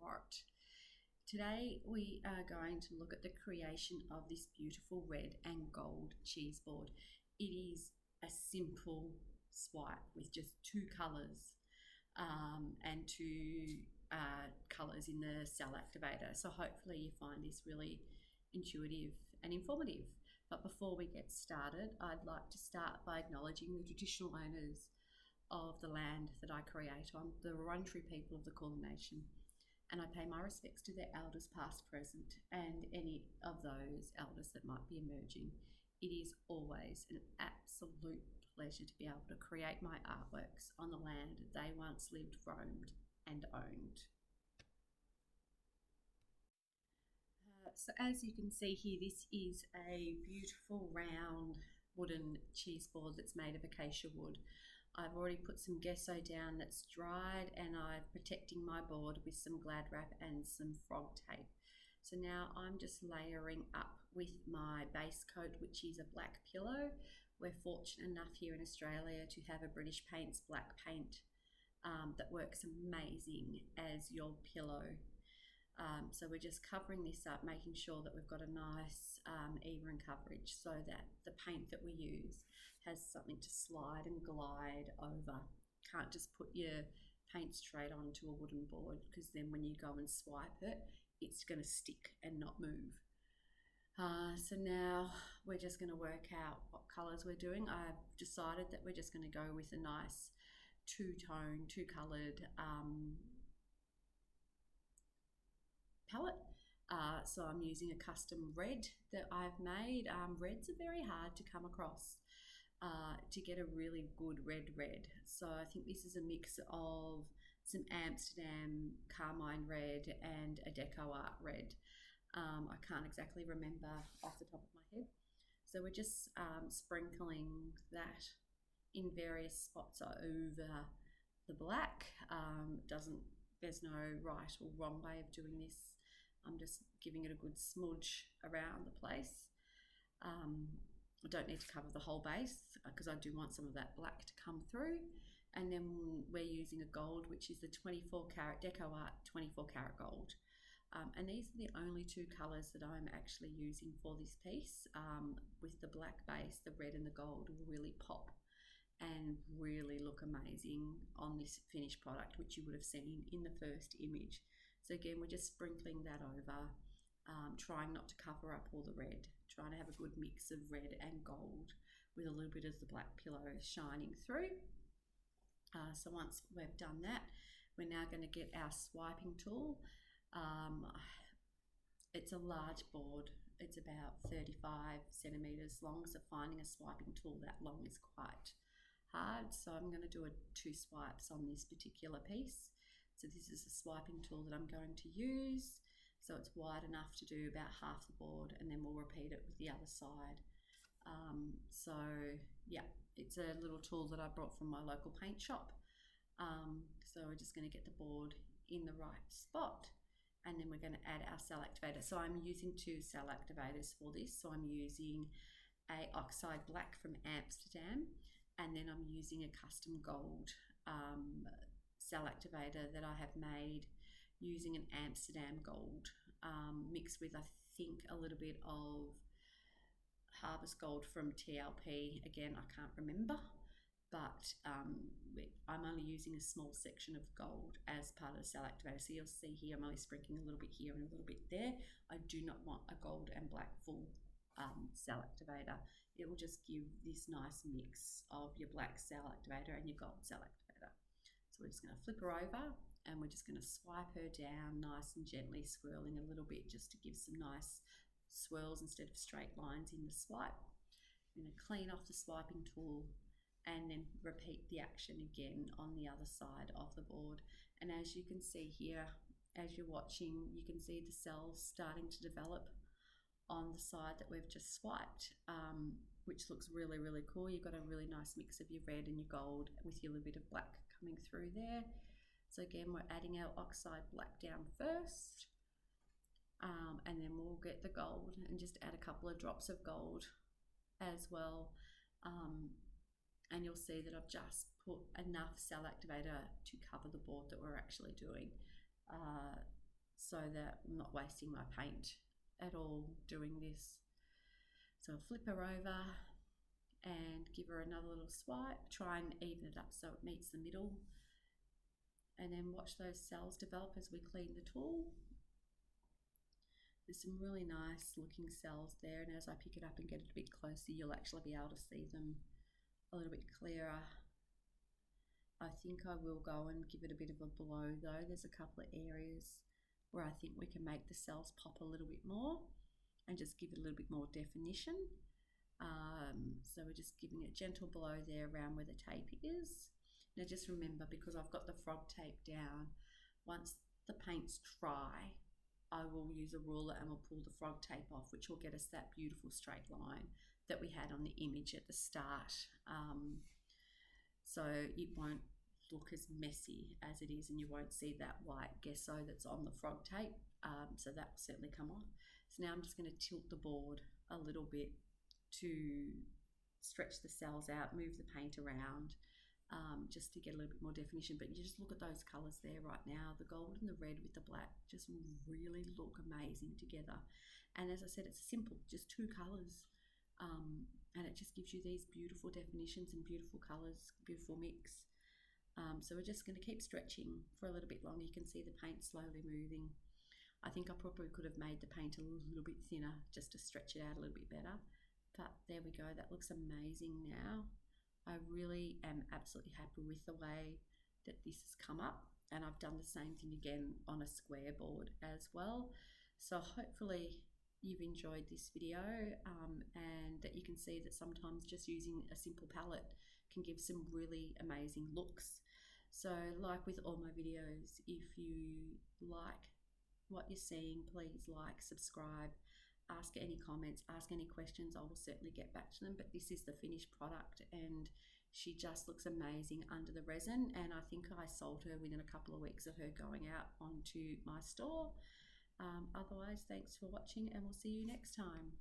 DecoArt. Today we are going to look at the creation of this beautiful red and gold cheese board. It is a simple swipe with just two colours and two colours in the cell activator. So hopefully you find this really intuitive and informative. But before we get started, I'd like to start by acknowledging the traditional owners of the land that I create on, the Wurundjeri people of the Kulin Nation, and I pay my respects to their elders past, present, and any of those elders that might be emerging. It is always an absolute pleasure to be able to create my artworks on the land they once lived, roamed, and owned. So as you can see here, this is a beautiful round wooden cheese board that's made of acacia wood. I've already put some gesso down that's dried, and I'm protecting my board with some Glad wrap and some frog tape. So now I'm just layering up with my base coat, which is a black pillow. We're fortunate enough here in Australia to have a British Paints black paint that works amazing as your pillow. So we're just covering this up, making sure that we've got a nice even coverage so that the paint that we use has something to slide and glide over. Can't just put your paint straight onto a wooden board, because then when you go and swipe it, it's going to stick and not move. So now we're just going to work out what colours we're doing. I've decided that we're just going to go with a nice two-tone, two-coloured palette. So I'm using a custom red that I've made. Reds are very hard to come across to get a really good red. So I think this is a mix of some Amsterdam carmine red and a DecoArt red. I can't exactly remember off the top of my head. So we're just sprinkling that in various spots over the black. There's no right or wrong way of doing this. I'm just giving it a good smudge around the place. I don't need to cover the whole base because I do want some of that black to come through. And then we're using a gold, which is the 24 karat DecoArt 24 karat gold. And these are the only two colours that I'm actually using for this piece. With the black base, the red and the gold will really pop and really look amazing on this finished product, which you would have seen in the first image. So again, we're just sprinkling that over, trying not to cover up all the red, trying to have a good mix of red and gold with a little bit of the black pillow shining through. So once we've done that, we're now going to get our swiping tool. It's a large board. It's about 35 centimetres long, so finding a swiping tool that long is quite hard. So I'm going to do two swipes on this particular piece. So this is the swiping tool that I'm going to use. So it's wide enough to do about half the board, and then we'll repeat it with the other side. So yeah, it's a little tool that I brought from my local paint shop. So we're just going to get the board in the right spot, and then we're going to add our cell activator. So I'm using two cell activators for this. So I'm using a Oxide black from Amsterdam, and then I'm using a custom gold cell activator that I have made using an Amsterdam gold mixed with, I think, a little bit of harvest gold from TLP. Again, I can't remember, but I'm only using a small section of gold as part of the cell activator. So you'll see here I'm only sprinkling a little bit here and a little bit there. I do not want a gold and black full cell activator. It will just give this nice mix of your black cell activator and your gold cell activator. So we're just going to flip her over, and we're just going to swipe her down nice and gently, swirling a little bit just to give some nice swirls instead of straight lines in the swipe. I'm going to clean off the swiping tool and then repeat the action again on the other side of the board. And as you can see here, as you're watching, you can see the cells starting to develop on the side that we've just swiped, which looks really cool. You've got a really nice mix of your red and your gold with your little bit of black coming through there. So again, we're adding our Oxide black down first, and then we'll get the gold and just add a couple of drops of gold as well. And you'll see that I've just put enough cell activator to cover the board that we're actually doing. so that I'm not wasting my paint at all doing this. So I'll flip her over and give her another little swipe, try and even it up so it meets the middle, and then watch those cells develop as we clean the tool. There's some really nice looking cells there, and as I pick it up and get it a bit closer, you'll actually be able to see them a little bit clearer. I think I will go and give it a bit of a blow though. There's a couple of areas where I think we can make the cells pop a little bit more and just give it a little bit more definition. So we're just giving a gentle blow there around where the tape is. Now just remember, because I've got the frog tape down, once the paint's dry, I will use a ruler and we'll pull the frog tape off, which will get us that beautiful straight line that we had on the image at the start. So it won't look as messy as it is, and you won't see that white gesso that's on the frog tape. So that will certainly come off. So now I'm just going to tilt the board a little bit to stretch the cells out, move the paint around, just to get a little bit more definition. But you just look at those colours there right now, the gold and the red with the black just really look amazing together. And as I said, it's simple, just two colours, and it just gives you these beautiful definitions and beautiful colours, beautiful mix. So we're just going to keep stretching for a little bit longer. You can see the paint slowly moving. I think I probably could have made the paint a little bit thinner just to stretch it out a little bit better. But there we go, that looks amazing now. I really am absolutely happy with the way that this has come up, and I've done the same thing again on a square board as well. So hopefully you've enjoyed this video, and that you can see that sometimes just using a simple palette can give some really amazing looks. So like with all my videos, if you like what you're seeing, please like, subscribe, ask any comments, ask any questions. I will certainly get back to them. But this is the finished product, and she just looks amazing under the resin, and I think I sold her within a couple of weeks of her going out onto my store. Otherwise, thanks for watching, and we'll see you next time.